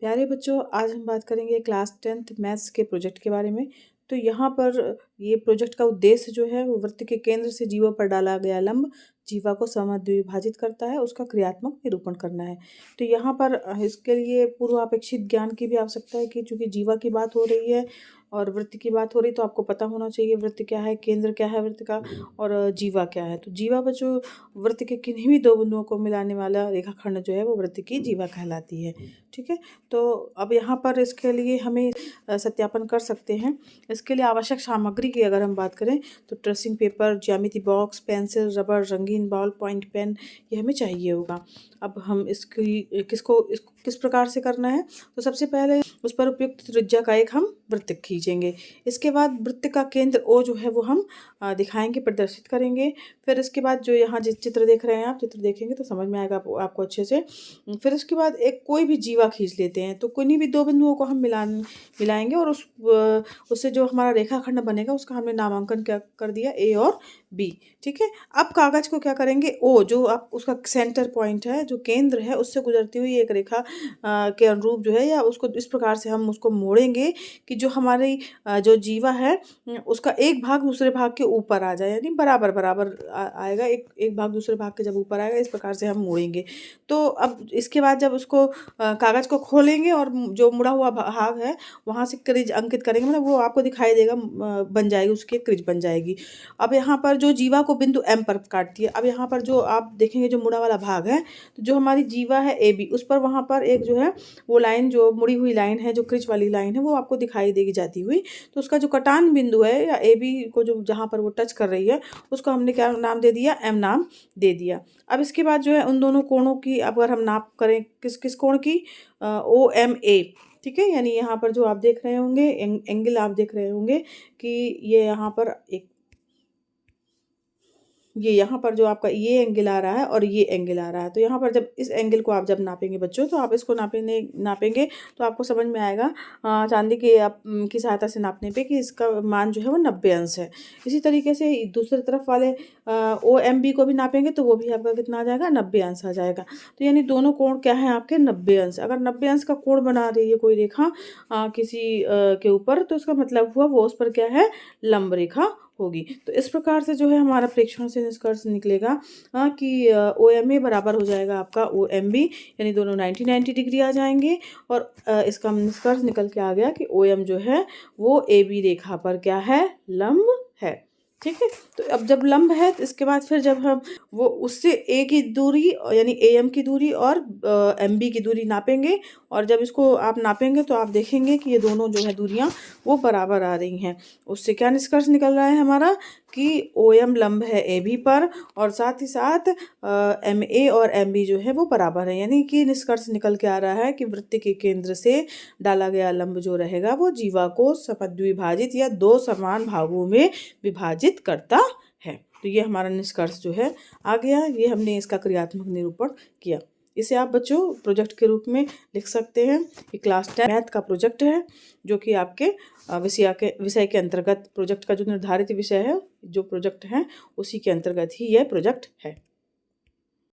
प्यारे बच्चों, आज हम बात करेंगे क्लास 10th मैथ्स के प्रोजेक्ट के बारे में। तो यहाँ पर ये प्रोजेक्ट का उद्देश्य जो है वो वृत्त के केंद्र से जीवा पर डाला गया लंब जीवा को समद्विभाजित करता है, उसका क्रियात्मक निरूपण करना है। तो यहाँ पर इसके लिए पूर्वापेक्षित ज्ञान की भी आवश्यकता है कि चूंकि जीवा की बात हो रही है और वृत्त की बात हो रही, तो आपको पता होना चाहिए वृत्त क्या है, केंद्र क्या है वृत्त का, और जीवा क्या है। तो जीवा बच्चों वृत्त के किन्हीं भी दो बिंदुओं को मिलाने वाला रेखाखंड जो है वो वृत्त की जीवा कहलाती है। ठीक है, तो अब यहाँ पर इसके लिए हमें सत्यापन कर सकते हैं। इसके लिए आवश्यक सामग्री की अगर हम बात करें तो ट्रेसिंग पेपर, ज्यामिति बॉक्स, पेंसिल, रबर, रंगीन बॉल पॉइंट पेन, ये हमें चाहिए होगा। अब हम इसकी इसको किस प्रकार से करना है, तो सबसे पहले उस पर उपयुक्त त्रिज्या का एक हम वृत्त खींचेंगे। इसके बाद वृत्त का केंद्र ओ जो है वो हम दिखाएंगे, प्रदर्शित करेंगे। फिर इसके बाद जो यहाँ जिस चित्र देख रहे हैं, आप चित्र देखेंगे तो समझ में आएगा आपको अच्छे से। फिर उसके बाद एक कोई भी जीवा खींच लेते हैं, तो किन्हीं भी दो बिंदुओं को हम मिलाएंगे और उससे जो हमारा रेखाखंड बनेगा उसका हमने नामांकन क्या कर दिया, ए और बी। ठीक है, अब कागज को क्या करेंगे, ओ जो आप उसका सेंटर पॉइंट है, जो केंद्र है, उससे गुजरती हुई एक रेखा के अनुरूप जो है, या उसको इस प्रकार से हम उसको मोड़ेंगे कि जो हमारी जो जीवा है उसका एक भाग दूसरे भाग के ऊपर आ जाए, यानी बराबर बराबर आएगा। एक भाग दूसरे भाग के जब ऊपर आएगा, इस प्रकार से हम मोड़ेंगे। तो अब इसके बाद जब उसको कागज को खोलेंगे और जो मुड़ा हुआ भाग है वहाँ से क्रिज अंकित करेंगे, मतलब वो आपको दिखाई देगा, बन जाएगी, उसकी क्रिज बन जाएगी। अब यहाँ पर जो जीवा को बिंदु एम पर काटती है, अब यहाँ पर जो आप देखेंगे जो मुड़ा वाला भाग है, तो जो हमारी जीवा है ए बी, उस पर वहाँ पर एक जो है वो लाइन, जो मुड़ी हुई लाइन है, जो क्रिज वाली लाइन है, वो आपको दिखाई देगी जाती हुई। तो उसका जो कटान बिंदु है या ए बी को जो जहाँ पर वो टच कर रही है, उसको हमने क्या नाम दे दिया, एम नाम दे दिया। अब इसके बाद जो है उन दोनों कोणों की अगर हम नाप करें, किस किस कोण की, ओ एम ए। ठीक है, यानी यहाँ पर जो आप देख रहे होंगे एंगल आप देख रहे होंगे कि ये यहाँ पर ये यहाँ पर जो आपका ये एंगल आ रहा है और ये एंगल आ रहा है। तो यहाँ पर जब इस एंगल को आप जब नापेंगे बच्चों, तो आप इसको नापेंगे तो आपको समझ में आएगा चांदी के की सहायता से नापने पे कि इसका मान जो है वो 90 अंश है। इसी तरीके से दूसरी तरफ वाले ओ एम बी को भी नापेंगे तो वो भी आपका कितना आ जाएगा, 90 अंश आ जाएगा। तो यानी दोनों कोण क्या है आपके, 90 अंश। अगर 90 अंश का कोण बना रही है कोई रेखा किसी के ऊपर, तो उसका मतलब हुआ वो उस पर क्या है, लंब रेखा होगी। तो इस प्रकार से जो है हमारा प्रेक्षण से निष्कर्ष निकलेगा कि ओ एम ए बराबर हो जाएगा आपका ओ एम बी, यानी दोनों 90 डिग्री आ जाएंगे। और इसका निष्कर्ष निकल के आ गया कि ओ एम जो है वो ए बी रेखा पर क्या है, लंब है। ठीक है, तो अब जब लंब है तो इसके बाद फिर जब हम वो उससे ए की दूरी यानी ए एम की दूरी और एम बी की दूरी नापेंगे, और जब इसको आप नापेंगे तो आप देखेंगे कि ये दोनों जो है दूरियां वो बराबर आ रही हैं। उससे क्या निष्कर्ष निकल रहा है हमारा कि ओ एम लंब है ए बी पर, और साथ ही साथ एम ए और एम बी जो है वो बराबर है। यानी कि निष्कर्ष निकल के आ रहा है कि वृत्त के केंद्र से डाला गया लंब जो रहेगा वो जीवा को समद्विभाजित या दो समान भागों में विभाजित करता है। तो ये हमारा निष्कर्ष जो है आ गया, ये हमने इसका क्रियात्मक निरूपण किया। इसे आप बच्चों प्रोजेक्ट के रूप में लिख सकते हैं। ये क्लास 10 मैथ का प्रोजेक्ट है, जो कि आपके विषय के अंतर्गत, प्रोजेक्ट का जो निर्धारित विषय है, जो प्रोजेक्ट है उसी के अंतर्गत ही यह प्रोजेक्ट है।